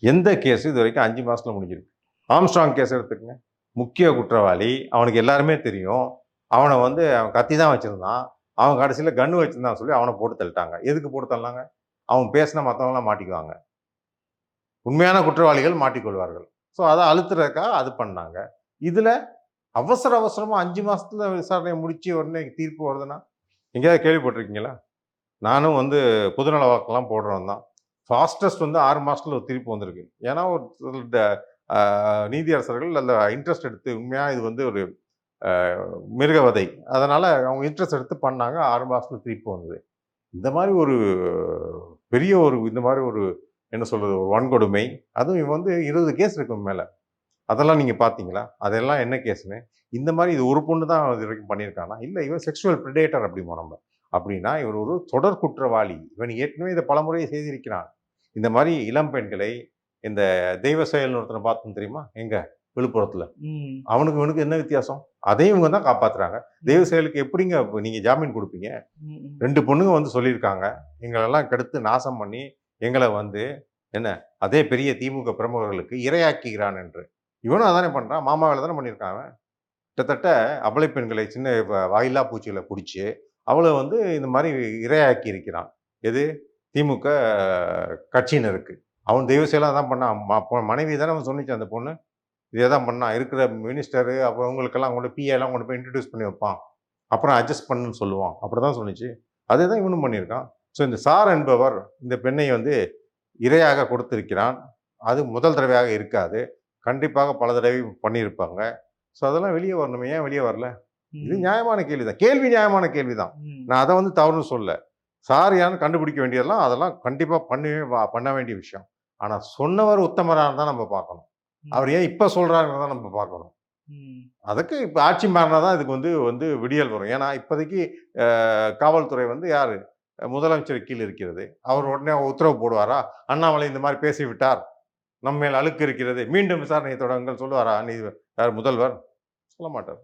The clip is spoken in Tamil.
எந்த கேஸ் இது வரைக்கும் 5 மாசத்துல முடிஞ்சிருக்கு? ஆம்ஸ்ட்ராங் கேஸ் எடுத்துக்கங்க. முக்கிய குற்றவாளி. அவனுக்கு எல்லாருமே தெரியும். அவன வந்து அவன் கத்தி தான் வச்சிருந்தான். அவன் கடைசியில கன் வச்சிருந்தான்னு சொல்லி அவன போட்டு தள்ளிட்டாங்க. எதுக்கு போட்டு தள்ளுனாங்க? அவன் பேசினா மத்தவங்கலாம் மாட்டிக்குவாங்க. உண்மையான குற்றவாளிகள் மாட்டிக்கொள்வார்கள். ஸோ அத அழுத்துறதுக்காக அது பண்ணாங்க. இதுல அவசரமா 5 மாசத்துல விசாரணைய முடிச்சு உடனே தீர்ப்பு வருதுன்னா, எங்கேயாவது கேள்விப்பட்டிருக்கீங்களா? நானும் வந்து பொதுநல வழக்கெல்லாம் போடுறவன் தான். ஃபாஸ்டஸ்ட் வந்து 6 மாசத்துல ஒரு தீர்ப்பு வந்திருக்கு. ஏன்னா ஒரு அ நீதியரசர்கள் அதில இன்ட்ரெஸ்ட் எடுத்து உண்மையா இது வந்து ஒரு அ மிருகவதை. அதனால அவங்க இன்ட்ரெஸ்ட் எடுத்து பண்ணாங்க. 6 மாசத்துல தீர்ப்பு வந்தது. இந்த மாரி ஒரு பெரிய ஒரு இந்த மாரி ஒரு என்ன சொல்றது? ஒரு வன்கொடுமை. அதுவும் இவன் வந்து 20 கேஸ் இருக்கு இவன் மேல. அதெல்லாம் நீங்க பார்த்தீங்களா? அதெல்லாம் என்ன கேஸ்ன்னு? இந்த மாரி இது ஒரு பொண்ணு தான் இதுவரைக்கும் பண்ணியிருக்கானா? இல்ல இவன் செக்சுவல் பிரெடேட்டர் அப்படிம்போம் நம்ம. அப்படின்னா இவர் ஒரு தொடர் குற்றவாளி. இவன் ஏற்கனவே இத பலமுறை செய்திருக்கிறான். இந்த மாரி இளம் பெண்களை இந்த தெய்வ செயல்னு ஒருத்தன பார்த்தோம் தெரியுமா? எங்க? விழுப்புரத்துல. ம். அவனுக்கும் இவனுக்கும் என்ன வித்தியாசம்? அதையும் இவங்க தான் காப்பாத்துறாங்க. தெய்வ ம். செயலுக்கு எப்படிங்க நீங்க ஜாமீன் குடுப்பீங்க? ம். 2 பொண்ணுங்க வந்து சொல்லியிருக்காங்க. எங்களெல்லாம் கெடுத்து நாசம் பண்ணி, எங்கள வந்து என்ன அதே பெரிய திமுக பிரமுகர்களுக்கு இரையாக்குகிறான் என்று. இவனும் அதானே பண்றான். மாமா வேல தானே பண்ணியிருக்கான் அவன். கிட்டத்தட்ட அபலை பெண்களை சின்ன வாயில்லா பூச்சிகள புடிச்சு, அவள வந்து இந்த மாரி இரையாக்கி இருக்கிறான். எது? திமுக கட்சியினருக்கு. அவன் தெய்வ செயலா அதான் பண்ணான். மனைவி தானே அவன் சொன்னுச்சு அந்த பொண்ணு. இதே தான் பண்ணான். இருக்கிற மினிஸ்டரு அப்புறம் இவங்களுக்கெல்லாம் கொண்டு பிஏலாம் கொண்டு போய் இன்ட்ரோடியூஸ் பண்ணி வைப்பான். அப்புறம் அட்ஜஸ்ட் பண்ணுன்னு சொல்லுவான். அப்படிதான் சொன்னுச்சு. அதே தான் இவனும் பண்ணியிருக்கான். ஸோ இந்த சார் என்பவர் இந்த பெண்ணை வந்து இரையாக கொடுத்திருக்கிறான். அது முதல் தடவையாக இருக்காது. கண்டிப்பாக பல தடவை பண்ணியிருப்பாங்க. ஸோ அதெல்லாம் வெளிய வரணுமே. ஏன் வெளிய வரல? இது ம். நியாயமான கேள்வி தான். கேள்வி நியாயமான கேள்வி தான். ம். நான் அத வந்து தவறுன்னு சொல்லல. சார் யாருன்னு கண்டுபிடிக்க வேண்டியதெல்லாம் அதெல்லாம் கண்டிப்பா பண்ண வேண்டிய விஷயம். ஆனா சொன்னவர் உத்தமரா இருந்தா நம்ம பார்க்கணும். அவர் ம். ஏன் இப்ப சொல்றாருங்கிறத நம்ம பார்க்கணும். ம். அதுக்கு இப்ப ஆட்சி மாறினா தான் இதுக்கு வந்து வந்து விடியல் வரும். ஏன்னா இப்போதைக்கு காவல்துறை வந்து யாரு? முதலமைச்சர் கீழ் இருக்கிறது. அவர் ம். உடனே உத்தரவு போடுவாரா? அண்ணாமலை இந்த மாரி பேசிவிட்டார். நம்ம மேல் அழுக்கு இருக்கிறது. மீண்டும் விசாரணையை தொடங்குங்கள் சொல்லுவாரா? யார் முதல்வர்? சொல்ல மாட்டார்.